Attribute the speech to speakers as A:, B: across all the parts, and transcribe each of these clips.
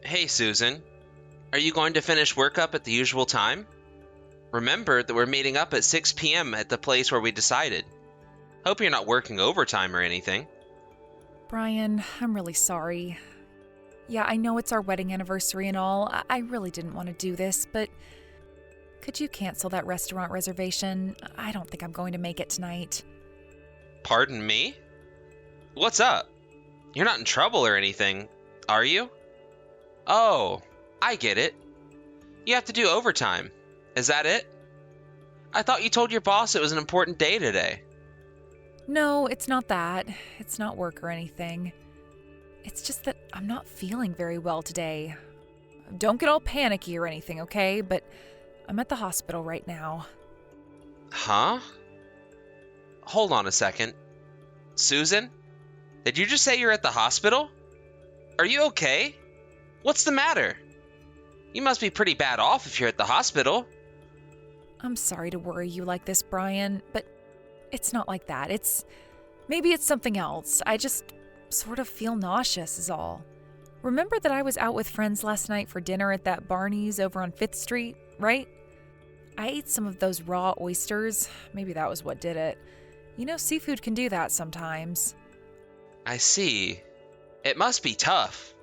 A: Hey, Susan. Are you going to finish work up at the usual time? Remember that we're meeting up at 6 p.m. at the place where we decided. Hope you're not working overtime or anything.
B: Brian, I'm really sorry. Yeah, I know it's our wedding anniversary and all. I really didn't want to do this, but could you cancel that restaurant reservation? I don't think I'm going to make it tonight.
A: Pardon me? What's up? You're not in trouble or anything, are you? Oh, I get it. You have to do overtime. Is that it? I thought you told your boss it was an important day today.
B: No, it's not that. It's not work or anything. It's just that I'm not feeling very well today. Don't get all panicky or anything, okay? But I'm at the hospital right now.
A: Huh? Hold on a second. Susan? Did you just say you're at the hospital? Are you okay? What's the matter? You must be pretty bad off if you're at the hospital.
B: I'm sorry to worry you like this, Brian, but it's not like that. Maybe it's something else. I just sort of feel nauseous is all. Remember that I was out with friends last night for dinner at that Barney's over on 5th Street, right? I ate some of those raw oysters. Maybe that was what did it. You know, seafood can do that sometimes.
A: I see. It must be tough.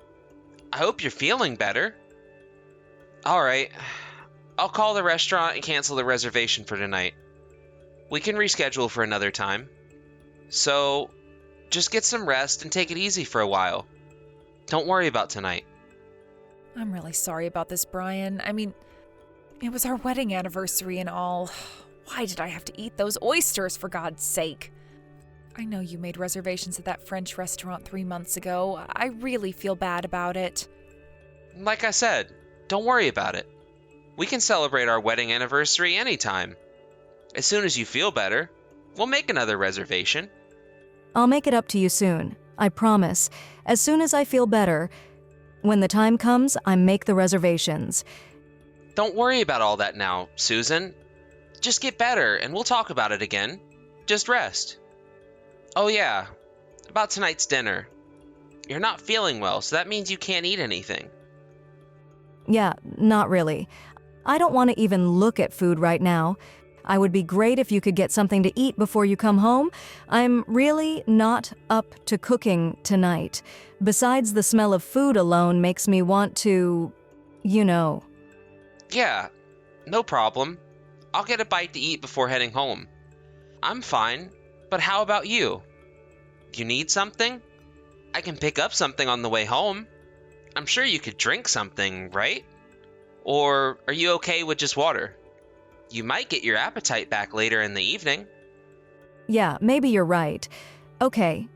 A: I hope you're feeling better. All right. I'll call the restaurant and cancel the reservation for tonight. We can reschedule for another time. So, just get some rest and take it easy for a while. Don't worry about tonight.
B: I'm really sorry about this, Brian. I mean, it was our wedding anniversary and all. Why did I have to eat those oysters, for God's sake? I know you made reservations at that French restaurant 3 months ago. I really feel bad about it.
A: Like I said, don't worry about it. We can celebrate our wedding anniversary anytime. As soon as you feel better, we'll make another reservation.
C: I'll make it up to you soon. I promise. As soon as I feel better, when the time comes, I make the reservations.
A: Don't worry about all that now, Susan. Just get better and we'll talk about it again. Just rest. Oh yeah, about tonight's dinner. You're not feeling well, so that means you can't eat anything.
C: Yeah, not really. I don't want to even look at food right now. I would be great if you could get something to eat before you come home. I'm really not up to cooking tonight. Besides, the smell of food alone makes me want to, you know.
A: Yeah, no problem. I'll get a bite to eat before heading home. I'm fine, but how about you? Do you need something? I can pick up something on the way home. I'm sure you could drink something, right? Or are you okay with just water? You might get your appetite back later in the evening.
C: Yeah, maybe you're right. Okay.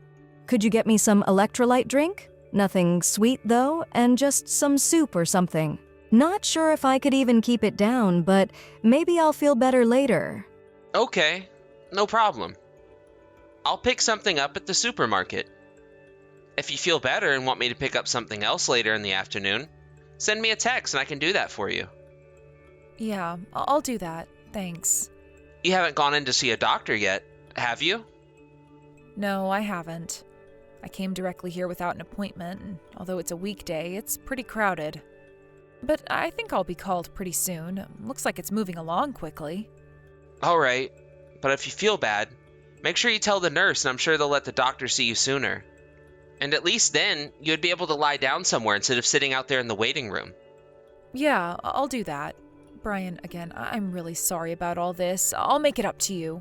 C: Could you get me some electrolyte drink? Nothing sweet, though, and just some soup or something. Not sure if I could even keep it down, but maybe I'll feel better later.
A: Okay, no problem. I'll pick something up at the supermarket. If you feel better and want me to pick up something else later in the afternoon, send me a text and I can do that for you.
B: Yeah, I'll do that. Thanks.
A: You haven't gone in to see a doctor yet, have you?
B: No, I haven't. I came directly here without an appointment, and although it's a weekday, it's pretty crowded. But I think I'll be called pretty soon. Looks like it's moving along quickly.
A: All right, but if you feel bad, make sure you tell the nurse and I'm sure they'll let the doctor see you sooner. And at least then, you'd be able to lie down somewhere instead of sitting out there in the waiting room.
B: Yeah, I'll do that. Brian, again, I'm really sorry about all this. I'll make it up to you.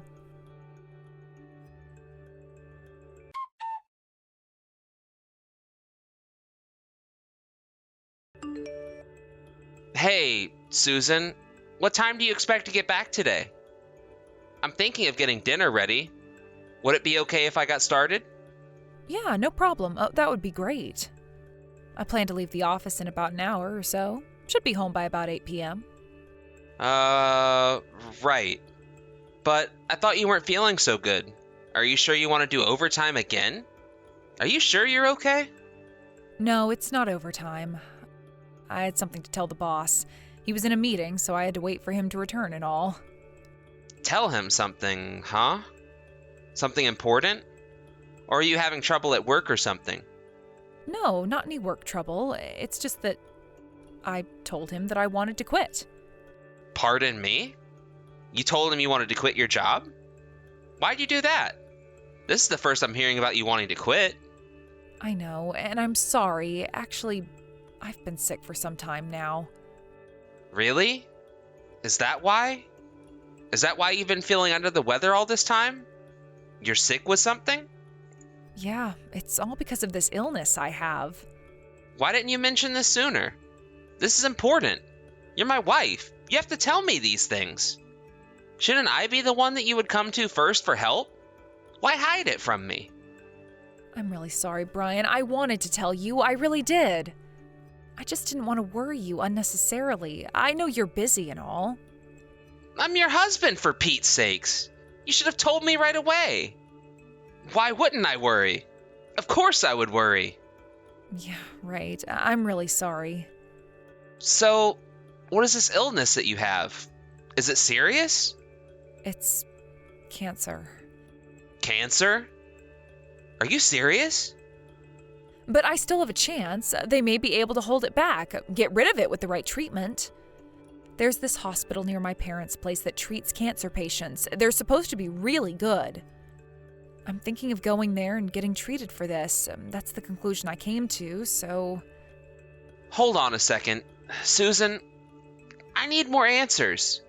A: Hey, Susan, what time do you expect to get back today? I'm thinking of getting dinner ready. Would it be okay if I got started?
B: Yeah, no problem. That would be great. I plan to leave the office in about an hour or so. Should be home by about 8 p.m.
A: Right. But I thought you weren't feeling so good. Are you sure you want to do overtime again? Are you sure you're okay?
B: No, it's not overtime. I had something to tell the boss. He was in a meeting, so I had to wait for him to return and all.
A: Tell him something, huh? Something important? Or are you having trouble at work or something?
B: No, not any work trouble. It's just that I told him that I wanted to quit.
A: Pardon me? You told him you wanted to quit your job? Why'd you do that? This is the first I'm hearing about you wanting to quit.
B: I know, and I'm sorry. Actually, I've been sick for some time now.
A: Really? Is that why? Is that why you've been feeling under the weather all this time? You're sick with something?
B: Yeah, it's all because of this illness I have.
A: Why didn't you mention this sooner? This is important. You're my wife. You have to tell me these things. Shouldn't I be the one that you would come to first for help? Why hide it from me?
B: I'm really sorry, Brian. I wanted to tell you. I really did. I just didn't want to worry you unnecessarily. I know you're busy and all.
A: I'm your husband, for Pete's sakes. You should have told me right away. Why wouldn't I worry? Of course I would worry.
B: Yeah, right. I'm really sorry.
A: So, what is this illness that you have? Is it serious?
B: It's cancer.
A: Cancer? Are you serious?
B: But I still have a chance. They may be able to hold it back, get rid of it with the right treatment. There's this hospital near my parents' place that treats cancer patients. They're supposed to be really good. I'm thinking of going there and getting treated for this. That's the conclusion I came to, so...
A: Hold on a second. Susan, I need more answers.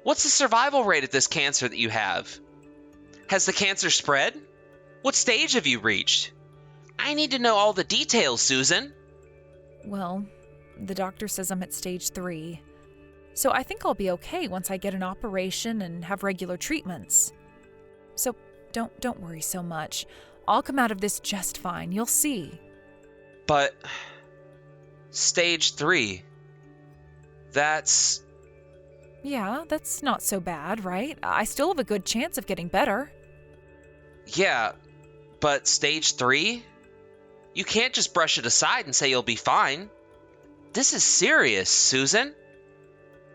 A: What's the survival rate of this cancer that you have? Has the cancer spread? What stage have you reached? I need to know all the details, Susan.
B: Well, the doctor says I'm at stage 3. So I think I'll be okay once I get an operation and have regular treatments. So don't worry so much. I'll come out of this just fine. You'll see.
A: But stage 3, that's...
B: Yeah, that's not so bad, right? I still have a good chance of getting better.
A: Yeah, but stage 3? You can't just brush it aside and say you'll be fine. This is serious, Susan.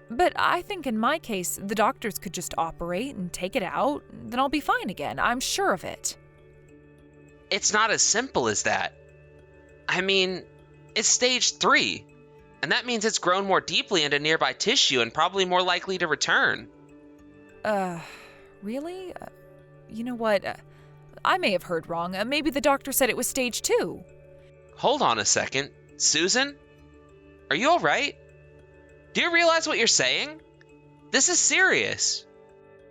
B: But I think in my case, the doctors could just operate and take it out, then I'll be fine again. I'm sure of it.
A: It's not as simple as that. I mean, it's stage 3, and that means it's grown more deeply into nearby tissue and probably more likely to return.
B: Really? You know what? I may have heard wrong. Maybe the doctor said it was stage 2.
A: Hold on a second. Susan? Are you alright? Do you realize what you're saying? This is serious.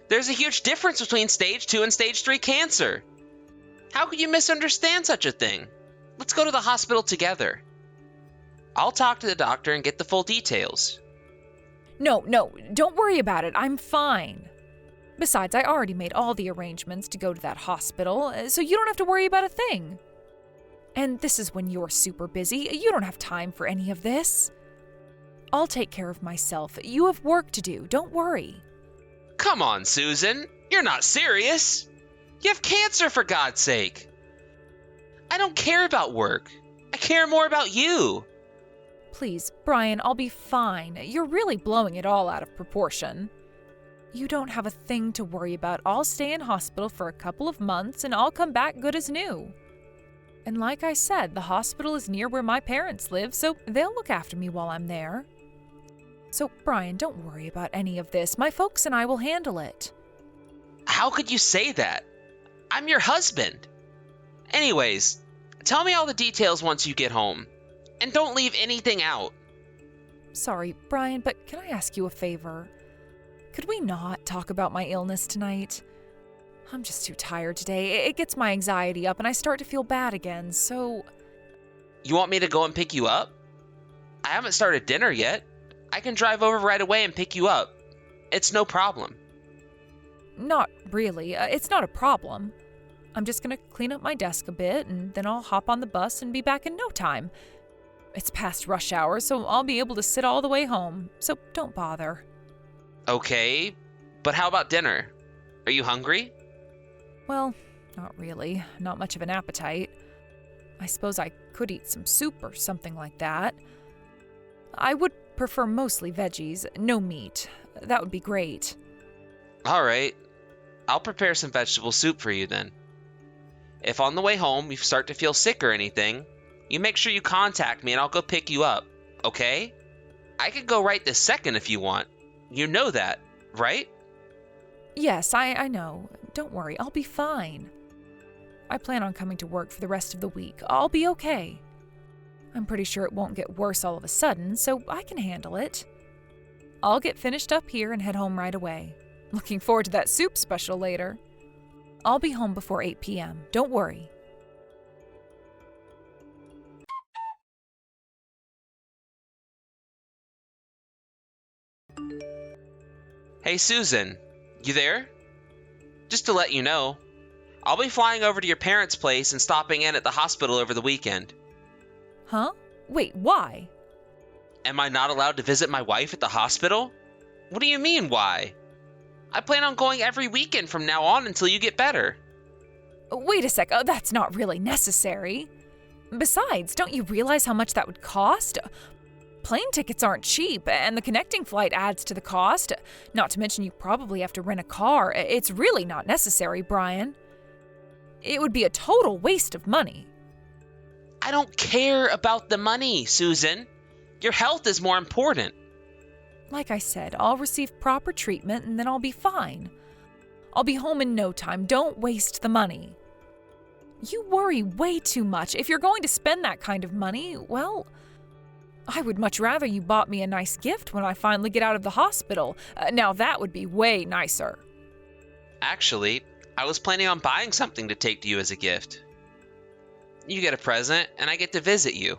A: There's a huge difference between stage 2 and stage 3 cancer. How could you misunderstand such a thing? Let's go to the hospital together. I'll talk to the doctor and get the full details.
B: No, don't worry about it. I'm fine. Besides, I already made all the arrangements to go to that hospital, so you don't have to worry about a thing. And this is when you're super busy. You don't have time for any of this. I'll take care of myself. You have work to do. Don't worry.
A: Come on, Susan. You're not serious. You have cancer, for God's sake. I don't care about work. I care more about you.
B: Please, Brian, I'll be fine. You're really blowing it all out of proportion. You don't have a thing to worry about. I'll stay in hospital for a couple of months and I'll come back good as new. And like I said, the hospital is near where my parents live, so they'll look after me while I'm there. So, Brian, don't worry about any of this. My folks and I will handle it.
A: How could you say that? I'm your husband. Anyways, tell me all the details once you get home. And don't leave anything out.
B: Sorry, Brian, but can I ask you a favor? Could we not talk about my illness tonight? I'm just too tired today. It gets my anxiety up and I start to feel bad again, so...
A: You want me to go and pick you up? I haven't started dinner yet. I can drive over right away and pick you up. It's no problem.
B: Not really. It's not a problem. I'm just gonna clean up my desk a bit and then I'll hop on the bus and be back in no time. It's past rush hour, so I'll be able to sit all the way home, so don't bother.
A: Okay, but how about dinner? Are you hungry?
B: Well, not really. Not much of an appetite. I suppose I could eat some soup or something like that. I would prefer mostly veggies, no meat. That would be great.
A: All right, I'll prepare some vegetable soup for you then. If on the way home you start to feel sick or anything, you make sure you contact me and I'll go pick you up, okay? I could go right this second if you want. You know that, right?
B: Yes, I know. Don't worry, I'll be fine. I plan on coming to work for the rest of the week. I'll be okay. I'm pretty sure it won't get worse all of a sudden, so I can handle it. I'll get finished up here and head home right away. Looking forward to that soup special later. I'll be home before 8 p.m. Don't worry.
A: Hey, Susan, you there? Just to let you know, I'll be flying over to your parents' place and stopping in at the hospital over the weekend.
B: Huh? Wait, why?
A: Am I not allowed to visit my wife at the hospital? What do you mean, why? I plan on going every weekend from now on until you get better.
B: Wait a sec, that's not really necessary. Besides, don't you realize how much that would cost? Plane tickets aren't cheap, and the connecting flight adds to the cost. Not to mention you probably have to rent a car. It's really not necessary, Brian. It would be a total waste of money.
A: I don't care about the money, Susan. Your health is more important.
B: Like I said, I'll receive proper treatment and then I'll be fine. I'll be home in no time. Don't waste the money. You worry way too much. If you're going to spend that kind of money, well, I would much rather you bought me a nice gift when I finally get out of the hospital. Now that would be way nicer.
A: Actually, I was planning on buying something to take to you as a gift. You get a present, and I get to visit you.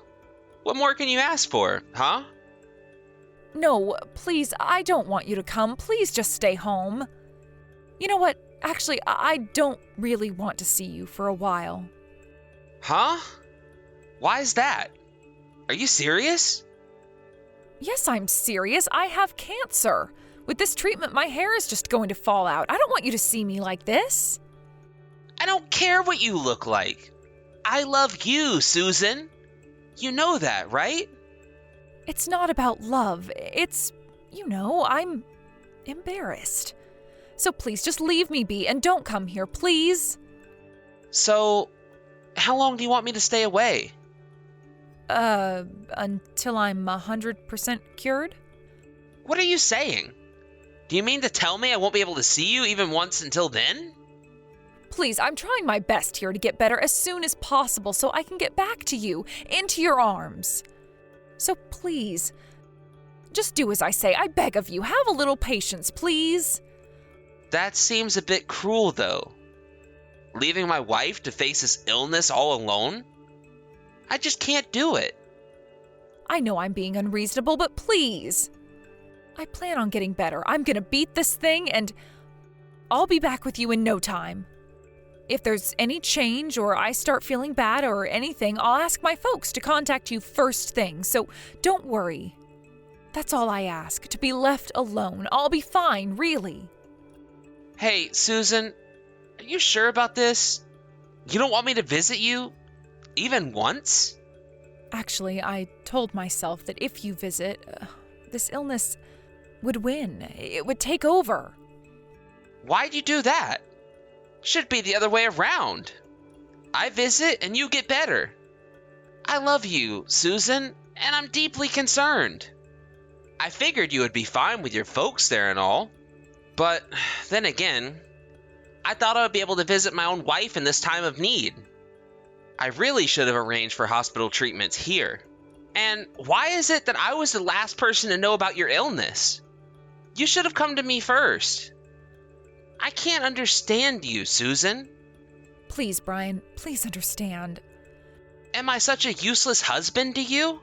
A: What more can you ask for, huh?
B: No, please, I don't want you to come. Please just stay home. You know what? Actually, I don't really want to see you for a while.
A: Huh? Why is that? Are you serious?
B: Yes, I'm serious. I have cancer. With this treatment, my hair is just going to fall out. I don't want you to see me like this.
A: I don't care what you look like. I love you, Susan. You know that, right?
B: It's not about love. It's, I'm embarrassed. So please, just leave me be and don't come here, please.
A: So, how long do you want me to stay away?
B: Until I'm 100% cured?
A: What are you saying? Do you mean to tell me I won't be able to see you even once until then?
B: Please, I'm trying my best here to get better as soon as possible so I can get back to you, into your arms. So please, just do as I say. I beg of you, have a little patience, please.
A: That seems a bit cruel, though. Leaving my wife to face this illness all alone? I just can't do it.
B: I know I'm being unreasonable, but please. I plan on getting better. I'm gonna beat this thing, and I'll be back with you in no time. If there's any change or I start feeling bad or anything, I'll ask my folks to contact you first thing, so don't worry. That's all I ask, to be left alone. I'll be fine, really.
A: Hey, Susan, are you sure about this? You don't want me to visit you? Even once?
B: Actually, I told myself that if you visit, this illness would win. It would take over.
A: Why'd you do that? Should be the other way around. I visit and you get better. I love you, Susan, and I'm deeply concerned. I figured you would be fine with your folks there and all. But then again, I thought I would be able to visit my own wife in this time of need. I really should have arranged for hospital treatments here. And why is it that I was the last person to know about your illness? You should have come to me first. I can't understand you, Susan.
B: Please, Brian, please understand.
A: Am I such a useless husband to you?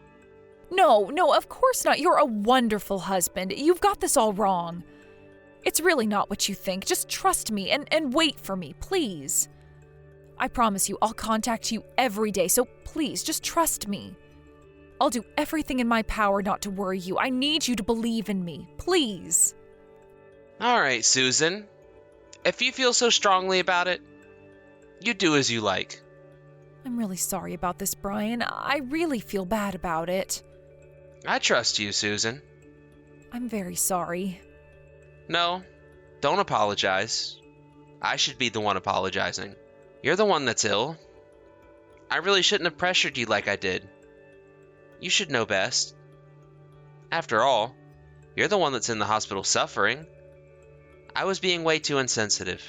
B: No, of course not. You're a wonderful husband. You've got this all wrong. It's really not what you think. Just trust me and wait for me, please. I promise you, I'll contact you every day, so please, just trust me. I'll do everything in my power not to worry you. I need you to believe in me, please.
A: All right, Susan. If you feel so strongly about it, you do as you like.
B: I'm really sorry about this, Brian. I really feel bad about it.
A: I trust you, Susan.
B: I'm very sorry.
A: No, don't apologize. I should be the one apologizing. You're the one that's ill. I really shouldn't have pressured you like I did. You should know best. After all, you're the one that's in the hospital suffering. I was being way too insensitive.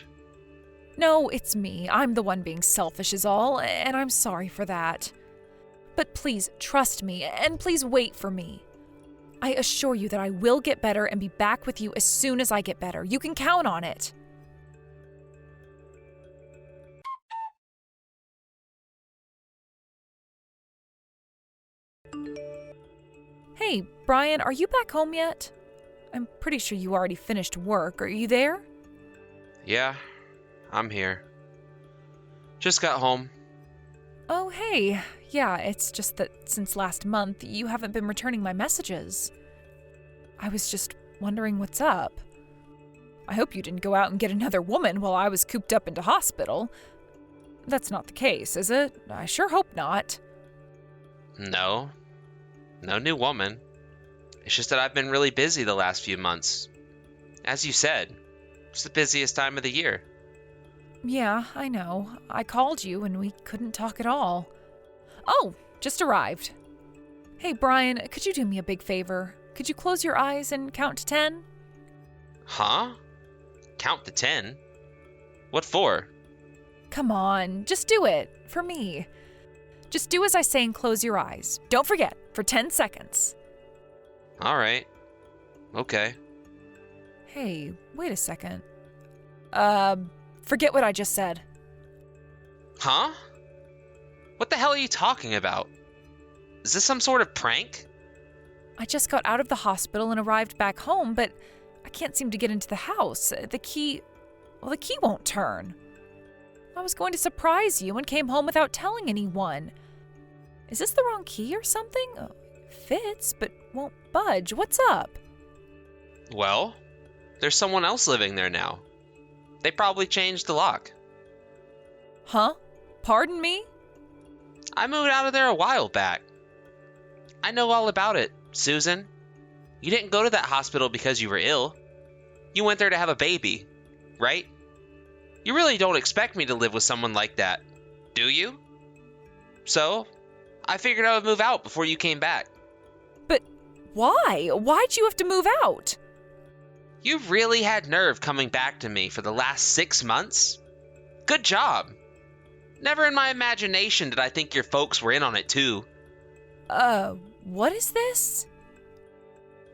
B: No, it's me. I'm the one being selfish is all, and I'm sorry for that. But please trust me, and please wait for me. I assure you that I will get better and be back with you as soon as I get better. You can count on it. Hey, Brian, are you back home yet? I'm pretty sure you already finished work. Are you there?
A: Yeah, I'm here. Just got home.
B: Oh, hey. Yeah, it's just that since last month, you haven't been returning my messages. I was just wondering what's up. I hope you didn't go out and get another woman while I was cooped up into hospital. That's not the case, is it? I sure hope not.
A: No new woman. It's just that I've been really busy the last few months. As you said, it's the busiest time of the year.
B: Yeah, I know. I called you and we couldn't talk at all. Oh, just arrived. Hey, Brian, could you do me a big favor? Could you close your eyes and count to 10?
A: Huh? Count to 10? What for?
B: Come on, just do it. For me. Just do as I say and close your eyes. Don't forget, for 10 seconds.
A: All right. Okay.
B: Hey, wait a second. Forget what I just said.
A: Huh? What the hell are you talking about? Is this some sort of prank?
B: I just got out of the hospital and arrived back home, but I can't seem to get into the house. The key won't turn. I was going to surprise you and came home without telling anyone. Is this the wrong key or something? Fits, but won't budge. What's up?
A: Well, there's someone else living there now. They probably changed the lock.
B: Huh? Pardon me?
A: I moved out of there a while back. I know all about it, Susan. You didn't go to that hospital because you were ill. You went there to have a baby, right? You really don't expect me to live with someone like that, do you? So, I figured I would move out before you came back.
B: But why? Why'd you have to move out?
A: You really had nerve coming back to me for the last 6 months? Good job. Never in my imagination did I think your folks were in on it too.
B: What is this?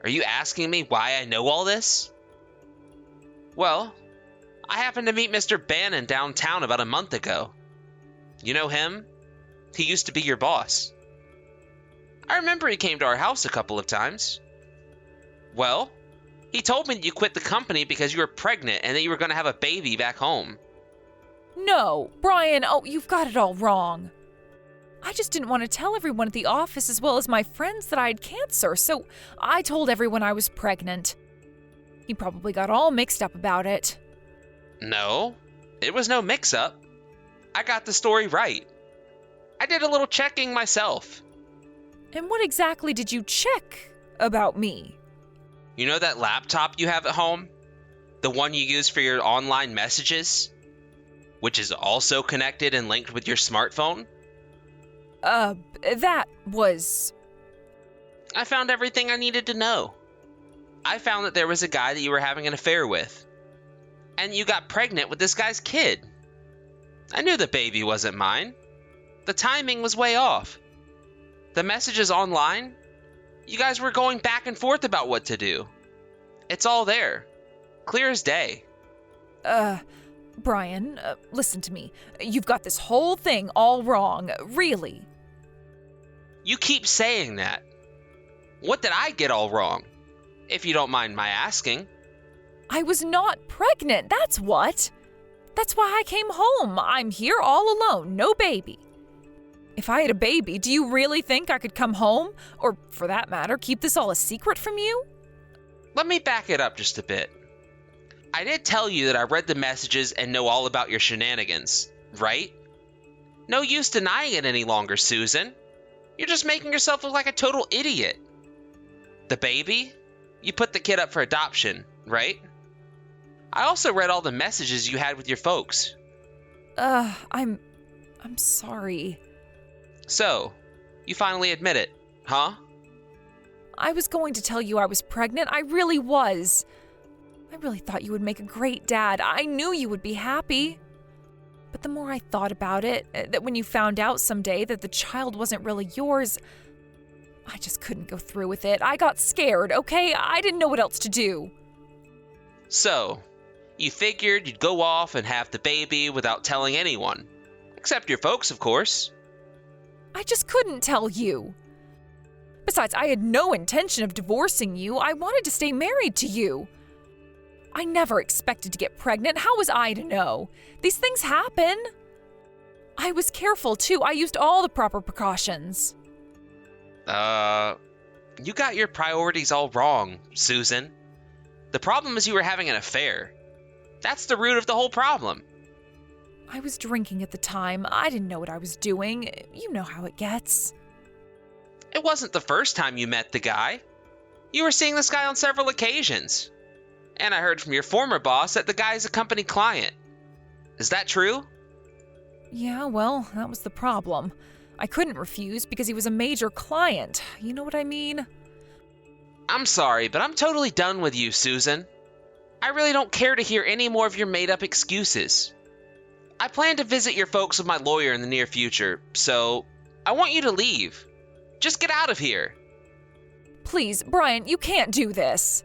A: Are you asking me why I know all this? Well, I happened to meet Mr. Bannon downtown about a month ago. You know him? He used to be your boss. I remember he came to our house a couple of times. Well, he told me that you quit the company because you were pregnant and that you were going to have a baby back home.
B: No, Brian, you've got it all wrong. I just didn't want to tell everyone at the office as well as my friends that I had cancer, so I told everyone I was pregnant. He probably got all mixed up about it.
A: No, it was no mix-up. I got the story right. I did a little checking myself.
B: And what exactly did you check about me?
A: You know that laptop you have at home? The one you use for your online messages? Which is also connected and linked with your smartphone?
B: That was...
A: I found everything I needed to know. I found that there was a guy that you were having an affair with. And you got pregnant with this guy's kid. I knew the baby wasn't mine. The timing was way off. The messages online, you guys were going back and forth about what to do. It's all there. Clear as day.
B: Brian, listen to me. You've got this whole thing all wrong, really.
A: You keep saying that. What did I get all wrong? If you don't mind my asking.
B: I was not pregnant, that's what. That's why I came home. I'm here all alone, no baby. If I had a baby, do you really think I could come home? Or, for that matter, keep this all a secret from you?
A: Let me back it up just a bit. I did tell you that I read the messages and know all about your shenanigans, right? No use denying it any longer, Susan. You're just making yourself look like a total idiot. The baby? You put the kid up for adoption, right? I also read all the messages you had with your folks.
B: I'm sorry.
A: So, you finally admit it, huh?
B: I was going to tell you I was pregnant. I really was. I really thought you would make a great dad. I knew you would be happy. But the more I thought about it, that when you found out someday that the child wasn't really yours, I just couldn't go through with it. I got scared, okay? I didn't know what else to do.
A: So, you figured you'd go off and have the baby without telling anyone. Except your folks, of course.
B: I just couldn't tell you. Besides, I had no intention of divorcing you. I wanted to stay married to you. I never expected to get pregnant. How was I to know? These things happen. I was careful, too. I used all the proper precautions.
A: You got your priorities all wrong, Susan. The problem is you were having an affair. That's the root of the whole problem.
B: I was drinking at the time. I didn't know what I was doing. You know how it gets.
A: It wasn't the first time you met the guy. You were seeing this guy on several occasions. And I heard from your former boss that the guy's a company client. Is that true?
B: Yeah, well, that was the problem. I couldn't refuse because he was a major client. You know what I mean?
A: I'm sorry, but I'm totally done with you, Susan. I really don't care to hear any more of your made-up excuses. I plan to visit your folks with my lawyer in the near future, so I want you to leave. Just get out of here.
B: Please, Brian, you can't do this.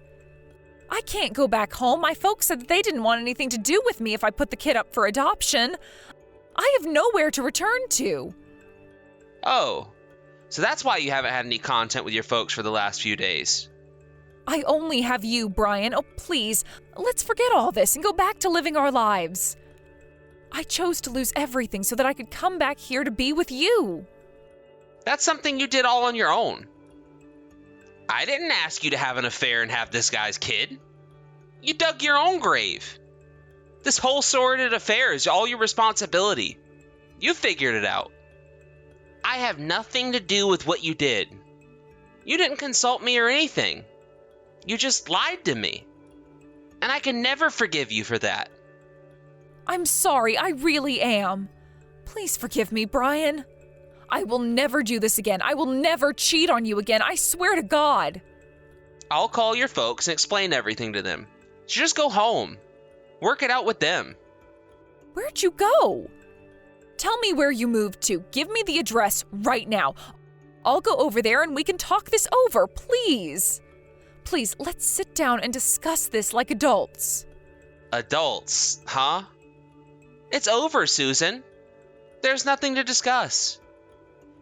B: I can't go back home. My folks said that they didn't want anything to do with me if I put the kid up for adoption. I have nowhere to return to.
A: Oh, so that's why you haven't had any contact with your folks for the last few days.
B: I only have you, Brian. Oh, please, let's forget all this and go back to living our lives. I chose to lose everything so that I could come back here to be with you.
A: That's something you did all on your own. I didn't ask you to have an affair and have this guy's kid. You dug your own grave. This whole sordid affair is all your responsibility. You figured it out. I have nothing to do with what you did. You didn't consult me or anything. You just lied to me. And I can never forgive you for that.
B: I'm sorry, I really am. Please forgive me, Brian. I will never do this again. I will never cheat on you again. I swear to God.
A: I'll call your folks and explain everything to them. So just go home. Work it out with them.
B: Where'd you go? Tell me where you moved to. Give me the address right now. I'll go over there and we can talk this over, please. Please, let's sit down and discuss this like adults.
A: Adults, huh? It's over, Susan. There's nothing to discuss.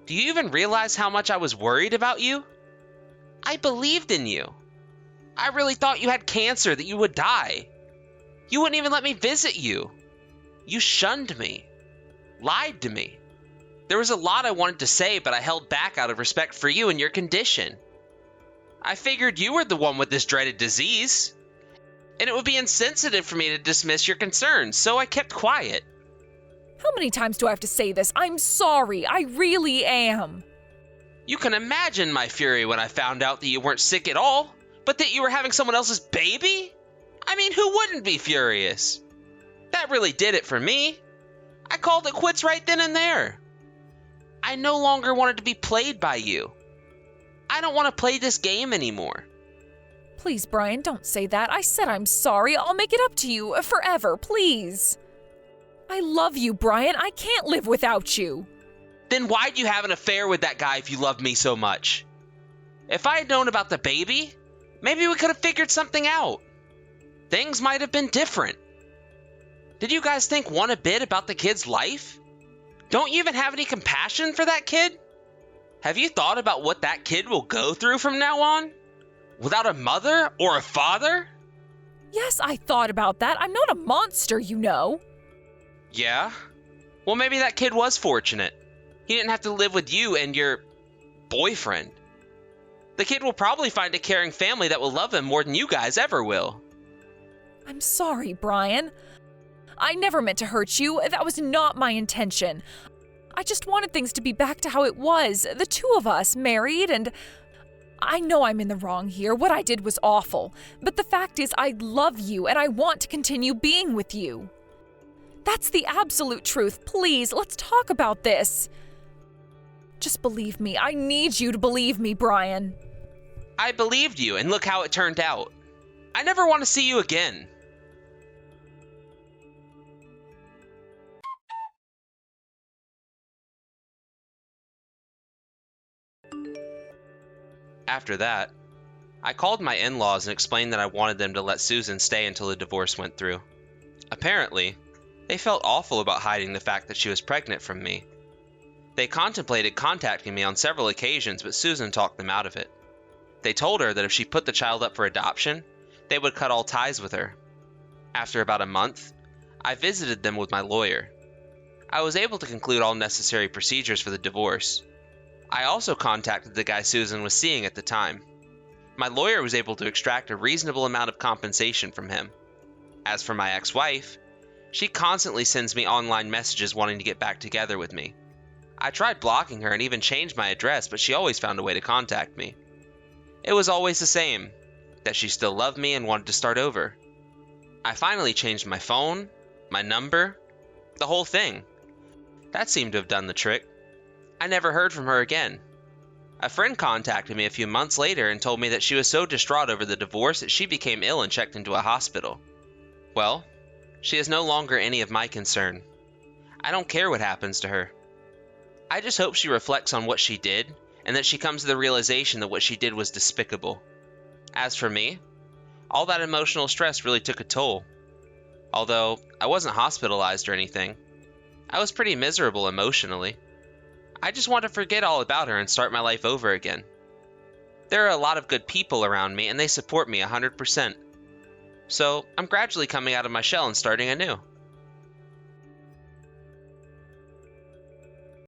A: Do you even realize how much I was worried about you? I believed in you. I really thought you had cancer, that you would die. You wouldn't even let me visit you. You shunned me. Lied to me. There was a lot I wanted to say, but I held back out of respect for you and your condition. I figured you were the one with this dreaded disease, and it would be insensitive for me to dismiss your concerns, so I kept quiet.
B: How many times do I have to say this? I'm sorry. I really am.
A: You can imagine my fury when I found out that you weren't sick at all, but that you were having someone else's baby? I mean, who wouldn't be furious? That really did it for me. I called it quits right then and there. I no longer wanted to be played by you. I don't want to play this game anymore.
B: Please, Brian, don't say that. I said I'm sorry. I'll make it up to you forever, please. I love you, Brian. I can't live without you.
A: Then why'd you have an affair with that guy if you loved me so much? If I had known about the baby, maybe we could have figured something out. Things might have been different. Did you guys think one a bit about the kid's life? Don't you even have any compassion for that kid? Have you thought about what that kid will go through from now on? Without a mother or a father?
B: Yes, I thought about that. I'm not a monster, you know.
A: Yeah? Well, maybe that kid was fortunate. He didn't have to live with you and your boyfriend. The kid will probably find a caring family that will love him more than you guys ever will.
B: I'm sorry, Brian. I never meant to hurt you. That was not my intention. I just wanted things to be back to how it was, the two of us married, and I know I'm in the wrong here. What I did was awful. But the fact is, I love you and I want to continue being with you. That's the absolute truth. Please, let's talk about this. Just believe me. I need you to believe me, Brian.
A: I believed you, and look how it turned out. I never want to see you again. After that, I called my in-laws and explained that I wanted them to let Susan stay until the divorce went through. Apparently, they felt awful about hiding the fact that she was pregnant from me. They contemplated contacting me on several occasions, but Susan talked them out of it. They told her that if she put the child up for adoption, they would cut all ties with her. After about a month, I visited them with my lawyer. I was able to conclude all necessary procedures for the divorce. I also contacted the guy Susan was seeing at the time. My lawyer was able to extract a reasonable amount of compensation from him. As for my ex-wife, she constantly sends me online messages wanting to get back together with me. I tried blocking her and even changed my address, but she always found a way to contact me. It was always the same, that she still loved me and wanted to start over. I finally changed my phone, my number, the whole thing. That seemed to have done the trick. I never heard from her again. A friend contacted me a few months later and told me that she was so distraught over the divorce that she became ill and checked into a hospital. Well, she is no longer any of my concern. I don't care what happens to her. I just hope she reflects on what she did and that she comes to the realization that what she did was despicable. As for me, all that emotional stress really took a toll. Although I wasn't hospitalized or anything, I was pretty miserable emotionally. I just want to forget all about her and start my life over again. There are a lot of good people around me and they support me 100%. So I'm gradually coming out of my shell and starting anew.